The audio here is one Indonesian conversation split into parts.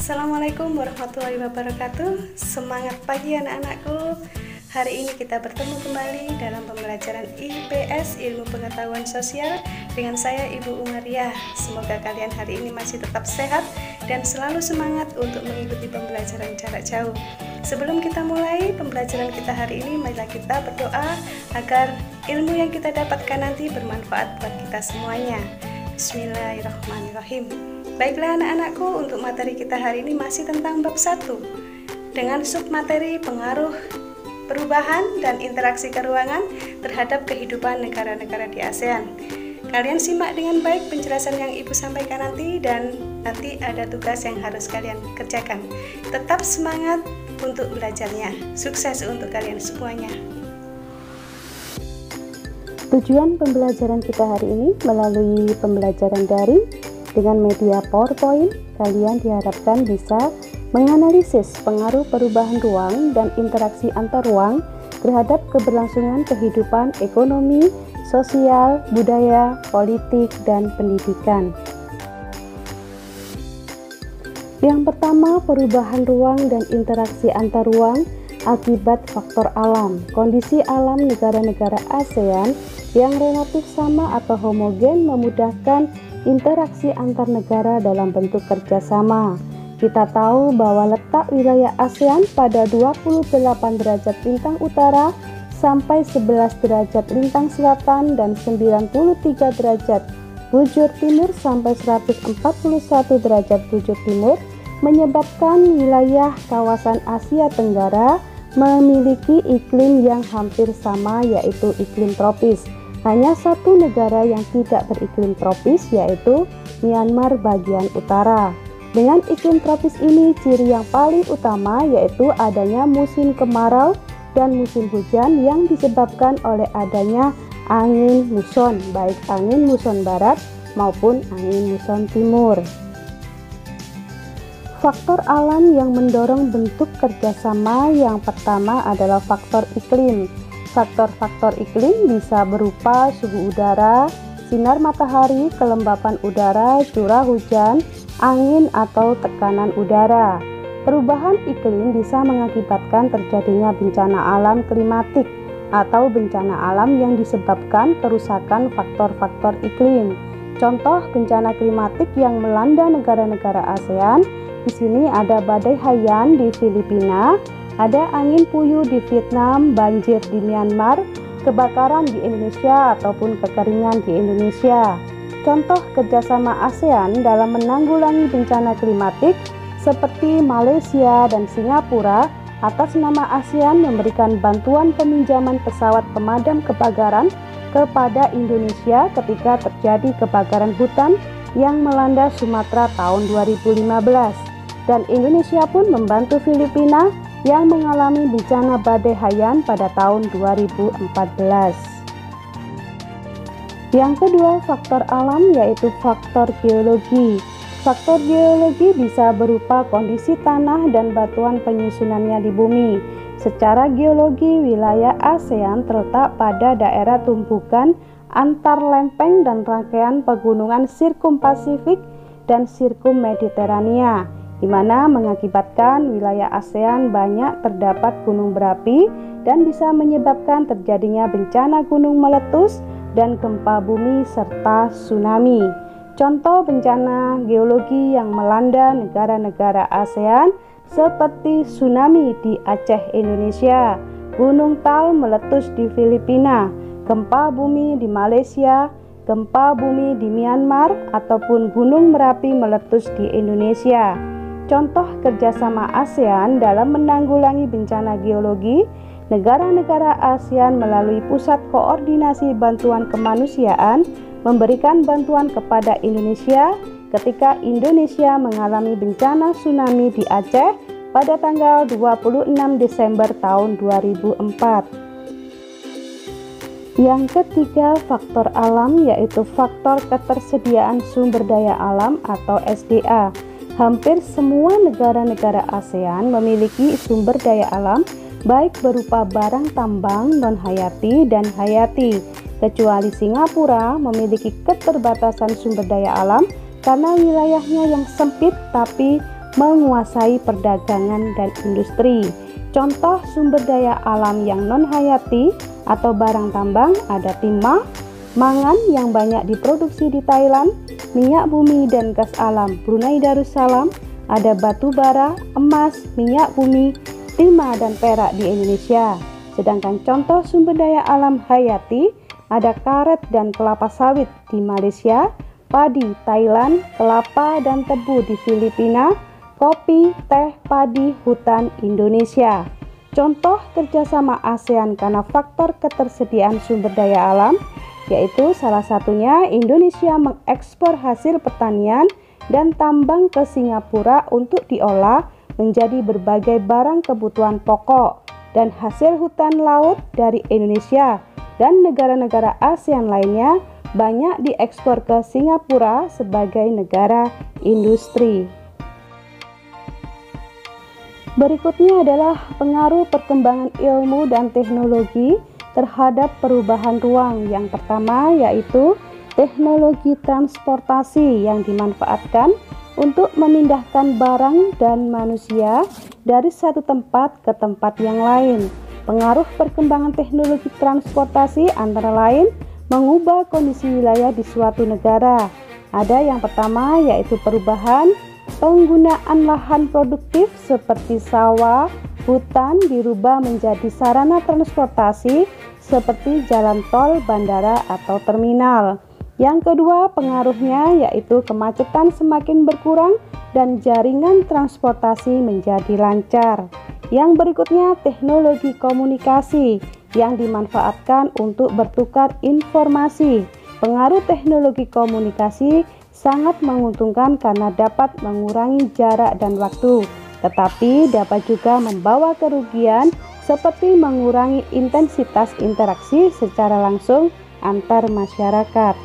Assalamualaikum warahmatullahi wabarakatuh. Semangat pagi anak-anakku. Hari ini kita bertemu kembali dalam pembelajaran IPS, Ilmu Pengetahuan Sosial, dengan saya Ibu Umaria. Semoga kalian hari ini masih tetap sehat dan selalu semangat untuk mengikuti pembelajaran jarak jauh. Sebelum kita mulai pembelajaran kita hari ini, marilah kita berdoa agar ilmu yang kita dapatkan nanti bermanfaat buat kita semuanya. Bismillahirrahmanirrahim. Baiklah anak-anakku, untuk materi kita hari ini masih tentang bab 1 dengan submateri pengaruh perubahan dan interaksi keruangan terhadap kehidupan negara-negara di ASEAN. Kalian simak dengan baik penjelasan yang Ibu sampaikan nanti, dan nanti ada tugas yang harus kalian kerjakan. Tetap semangat untuk belajarnya. Sukses untuk kalian semuanya. Tujuan pembelajaran kita hari ini melalui pembelajaran daring dengan media PowerPoint. Kalian diharapkan bisa menganalisis pengaruh perubahan ruang dan interaksi antar ruang terhadap keberlangsungan kehidupan ekonomi, sosial, budaya, politik, dan pendidikan. Yang pertama, perubahan ruang dan interaksi antar ruang akibat faktor alam. Kondisi alam negara-negara ASEAN yang relatif sama atau homogen memudahkan interaksi antar negara dalam bentuk kerjasama. Kita tahu bahwa letak wilayah ASEAN pada 28 derajat lintang utara sampai 11 derajat lintang selatan dan 93 derajat bujur timur sampai 141 derajat bujur timur menyebabkan wilayah kawasan Asia Tenggara memiliki iklim yang hampir sama, yaitu iklim tropis. Hanya satu negara yang tidak beriklim tropis, yaitu Myanmar bagian utara. Dengan iklim tropis ini, ciri yang paling utama yaitu adanya musim kemarau dan musim hujan yang disebabkan oleh adanya angin muson, baik angin muson barat maupun angin muson timur. Faktor alam yang mendorong bentuk kerjasama yang pertama adalah faktor iklim. Faktor-faktor iklim bisa berupa suhu udara, sinar matahari, kelembapan udara, curah hujan, angin atau tekanan udara. Perubahan iklim bisa mengakibatkan terjadinya bencana alam klimatik atau bencana alam yang disebabkan kerusakan faktor-faktor iklim. Contoh bencana klimatik yang melanda negara-negara ASEAN, di sini ada badai Haiyan di Filipina, ada angin puyuh di Vietnam, banjir di Myanmar, kebakaran di Indonesia ataupun kekeringan di Indonesia. Contoh kerjasama ASEAN dalam menanggulangi bencana klimatik seperti Malaysia dan Singapura atas nama ASEAN memberikan bantuan peminjaman pesawat pemadam kebakaran kepada Indonesia ketika terjadi kebakaran hutan yang melanda Sumatera tahun 2015. Dan Indonesia pun membantu Filipina yang mengalami bencana badai Haiyan pada tahun 2014. Yang kedua, faktor alam yaitu faktor geologi. Faktor geologi bisa berupa kondisi tanah dan batuan penyusunannya di bumi. Secara geologi, wilayah ASEAN terletak pada daerah tumpukan antar lempeng dan rangkaian pegunungan Sirkum Pasifik dan Sirkum Mediterania, di mana mengakibatkan wilayah ASEAN banyak terdapat gunung berapi dan bisa menyebabkan terjadinya bencana gunung meletus dan gempa bumi serta tsunami. Contoh bencana geologi yang melanda negara-negara ASEAN seperti tsunami di Aceh, Indonesia, gunung Tal meletus di Filipina, gempa bumi di Malaysia, gempa bumi di Myanmar, ataupun gunung Merapi meletus di Indonesia. Contoh kerjasama ASEAN dalam menanggulangi bencana geologi, negara-negara ASEAN melalui Pusat Koordinasi Bantuan Kemanusiaan memberikan bantuan kepada Indonesia ketika Indonesia mengalami bencana tsunami di Aceh pada tanggal 26 Desember tahun 2004. Yang ketiga, faktor alam yaitu faktor ketersediaan sumber daya alam atau SDA. Hampir semua negara-negara ASEAN memiliki sumber daya alam baik berupa barang tambang non-hayati dan hayati, kecuali Singapura memiliki keterbatasan sumber daya alam karena wilayahnya yang sempit tapi menguasai perdagangan dan industri. Contoh sumber daya alam yang non-hayati atau barang tambang ada timah, mangan yang banyak diproduksi di Thailand, minyak bumi dan gas alam Brunei Darussalam, ada batu bara, emas, minyak bumi, timah dan perak di Indonesia. Sedangkan contoh sumber daya alam hayati ada karet dan kelapa sawit di Malaysia, padi Thailand, kelapa dan tebu di Filipina, kopi, teh, padi, hutan Indonesia. Contoh kerjasama ASEAN karena faktor ketersediaan sumber daya alam, yaitu salah satunya Indonesia mengekspor hasil pertanian dan tambang ke Singapura untuk diolah menjadi berbagai barang kebutuhan pokok, dan hasil hutan laut dari Indonesia dan negara-negara ASEAN lainnya banyak diekspor ke Singapura sebagai negara industri. Berikutnya adalah pengaruh perkembangan ilmu dan teknologi terhadap perubahan ruang. Yang pertama yaitu teknologi transportasi yang dimanfaatkan untuk memindahkan barang dan manusia dari satu tempat ke tempat yang lain. Pengaruh perkembangan teknologi transportasi antara lain mengubah kondisi wilayah di suatu negara. Ada yang pertama yaitu perubahan penggunaan lahan produktif seperti sawah, hutan dirubah menjadi sarana transportasi seperti jalan tol, bandara, atau terminal. Yang kedua, pengaruhnya yaitu kemacetan semakin berkurang dan jaringan transportasi menjadi lancar. Yang berikutnya, teknologi komunikasi yang dimanfaatkan untuk bertukar informasi. Pengaruh teknologi komunikasi sangat menguntungkan karena dapat mengurangi jarak dan waktu, tetapi dapat juga membawa kerugian seperti mengurangi intensitas interaksi secara langsung antar masyarakat.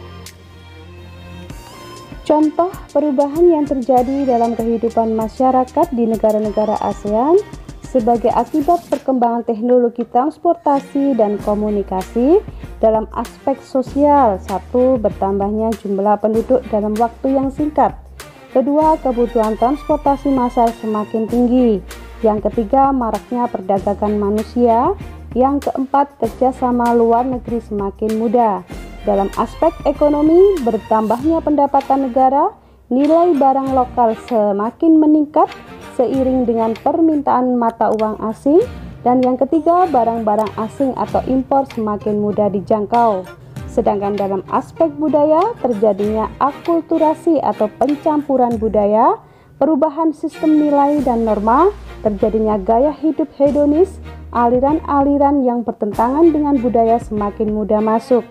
Contoh perubahan yang terjadi dalam kehidupan masyarakat di negara-negara ASEAN sebagai akibat perkembangan teknologi transportasi dan komunikasi dalam aspek sosial. Satu, bertambahnya jumlah penduduk dalam waktu yang singkat. Kedua, kebutuhan transportasi massal semakin tinggi. Yang ketiga, maraknya perdagangan manusia. Yang keempat, kerjasama luar negeri semakin mudah. Dalam aspek ekonomi, bertambahnya pendapatan negara, nilai barang lokal semakin meningkat seiring dengan permintaan mata uang asing. Dan yang ketiga, barang-barang asing atau impor semakin mudah dijangkau. Sedangkan dalam aspek budaya, terjadinya akulturasi atau pencampuran budaya, perubahan sistem nilai dan norma, terjadinya gaya hidup hedonis, aliran-aliran yang bertentangan dengan budaya semakin mudah masuk.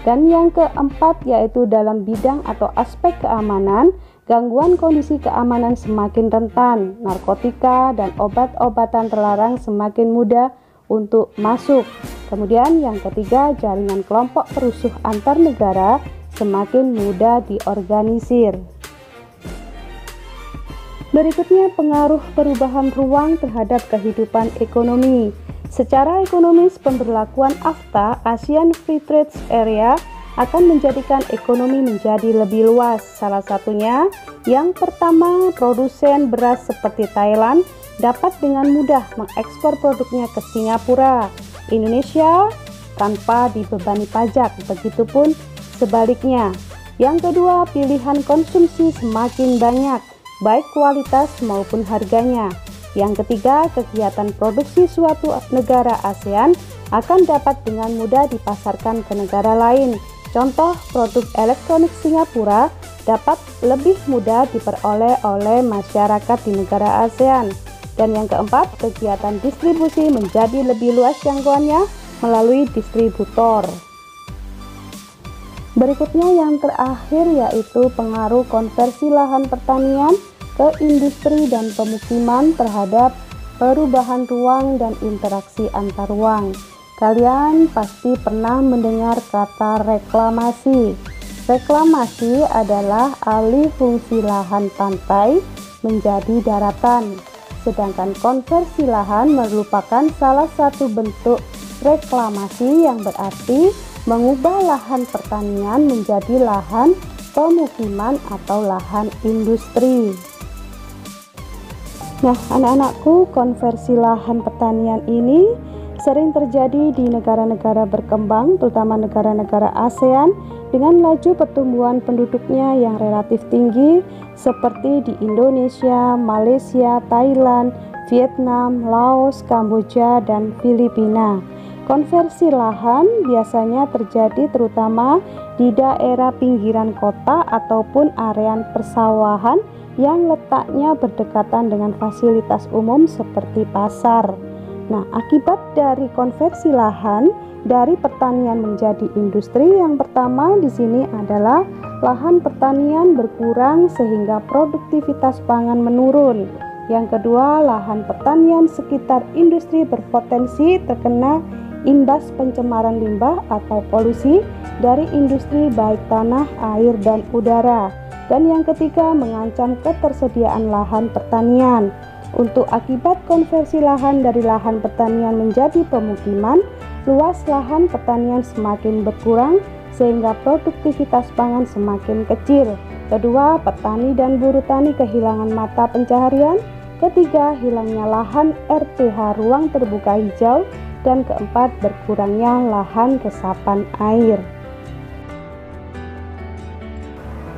Dan yang keempat yaitu dalam bidang atau aspek keamanan, gangguan kondisi keamanan semakin rentan, narkotika dan obat-obatan terlarang semakin mudah untuk masuk. Kemudian yang ketiga, jaringan kelompok perusuh antar negara semakin mudah diorganisir. Berikutnya, pengaruh perubahan ruang terhadap kehidupan ekonomi. Secara ekonomis, pemberlakuan AFTA (ASEAN Free Trade Area) akan menjadikan ekonomi menjadi lebih luas. Salah satunya, yang pertama, produsen beras seperti Thailand dapat dengan mudah mengekspor produknya ke Singapura, Indonesia tanpa dibebani pajak. Begitupun sebaliknya. Yang kedua, pilihan konsumsi semakin banyak, baik kualitas maupun harganya. Yang ketiga, kegiatan produksi suatu negara ASEAN akan dapat dengan mudah dipasarkan ke negara lain. Contoh, produk elektronik Singapura dapat lebih mudah diperoleh oleh masyarakat di negara ASEAN. Dan yang keempat, kegiatan distribusi menjadi lebih luas jangkauannya melalui distributor. Berikutnya yang terakhir yaitu pengaruh konversi lahan pertanian ke industri dan pemukiman terhadap perubahan ruang dan interaksi antar ruang. Kalian pasti pernah mendengar kata reklamasi. Reklamasi adalah alih fungsi lahan pantai menjadi daratan. Sedangkan konversi lahan merupakan salah satu bentuk reklamasi yang berarti mengubah lahan pertanian menjadi lahan pemukiman atau lahan industri. Nah, anak-anakku, konversi lahan pertanian ini sering terjadi di negara-negara berkembang, terutama negara-negara ASEAN dengan laju pertumbuhan penduduknya yang relatif tinggi seperti di Indonesia, Malaysia, Thailand, Vietnam, Laos, Kamboja, dan Filipina. Konversi lahan biasanya terjadi terutama di daerah pinggiran kota ataupun area persawahan yang letaknya berdekatan dengan fasilitas umum seperti pasar. Nah, akibat dari konversi lahan dari pertanian menjadi industri, yang pertama di sini adalah lahan pertanian berkurang sehingga produktivitas pangan menurun. Yang kedua, lahan pertanian sekitar industri berpotensi terkena imbas pencemaran limbah atau polusi dari industri baik tanah, air, dan udara. Dan yang ketiga, mengancam ketersediaan lahan pertanian. Untuk akibat konversi lahan dari lahan pertanian menjadi pemukiman, luas lahan pertanian semakin berkurang sehingga produktivitas pangan semakin kecil. Kedua, petani dan buruh tani kehilangan mata pencaharian. Ketiga, hilangnya lahan RTH ruang terbuka hijau. Dan keempat, berkurangnya lahan resapan air.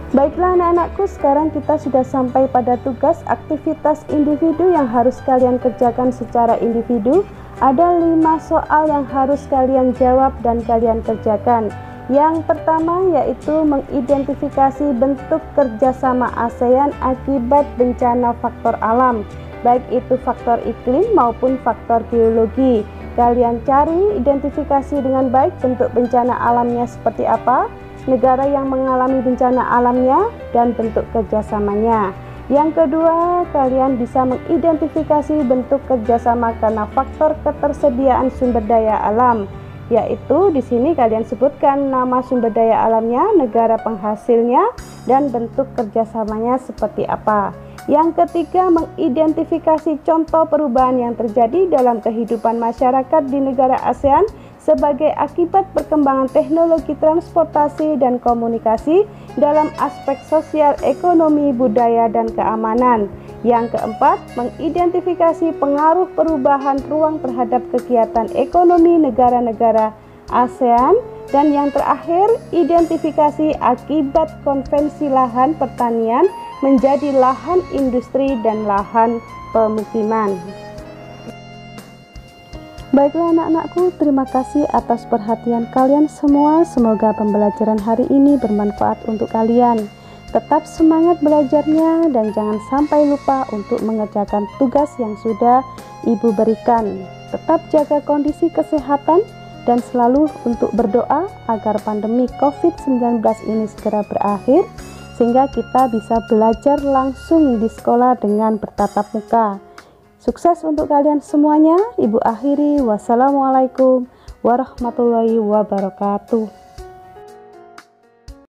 Baiklah anak-anakku, sekarang kita sudah sampai pada tugas aktivitas individu yang harus kalian kerjakan secara individu. Ada 5 soal yang harus kalian jawab dan kalian kerjakan. Yang pertama yaitu mengidentifikasi bentuk kerjasama ASEAN akibat bencana faktor alam, baik itu faktor iklim maupun faktor geologi. Kalian cari identifikasi dengan baik bentuk bencana alamnya seperti apa, negara yang mengalami bencana alamnya, dan bentuk kerjasamanya. Yang kedua, kalian bisa mengidentifikasi bentuk kerjasama karena faktor ketersediaan sumber daya alam, yaitu di sini kalian sebutkan nama sumber daya alamnya, negara penghasilnya, dan bentuk kerjasamanya seperti apa. Yang ketiga, mengidentifikasi contoh perubahan yang terjadi dalam kehidupan masyarakat di negara ASEAN sebagai akibat perkembangan teknologi transportasi dan komunikasi dalam aspek sosial, ekonomi, budaya, dan keamanan. Yang keempat, mengidentifikasi pengaruh perubahan ruang terhadap kegiatan ekonomi negara-negara ASEAN. Dan yang terakhir, identifikasi akibat konversi lahan pertanian menjadi lahan industri dan lahan pemukiman. Baiklah anak-anakku, terima kasih atas perhatian kalian semua. Semoga pembelajaran hari ini bermanfaat untuk kalian. Tetap semangat belajarnya dan jangan sampai lupa untuk mengerjakan tugas yang sudah Ibu berikan. Tetap jaga kondisi kesehatan dan selalu untuk berdoa agar pandemi COVID-19 ini segera berakhir sehingga kita bisa belajar langsung di sekolah dengan bertatap muka. Sukses untuk kalian semuanya. Ibu akhiri, wassalamualaikum warahmatullahi wabarakatuh.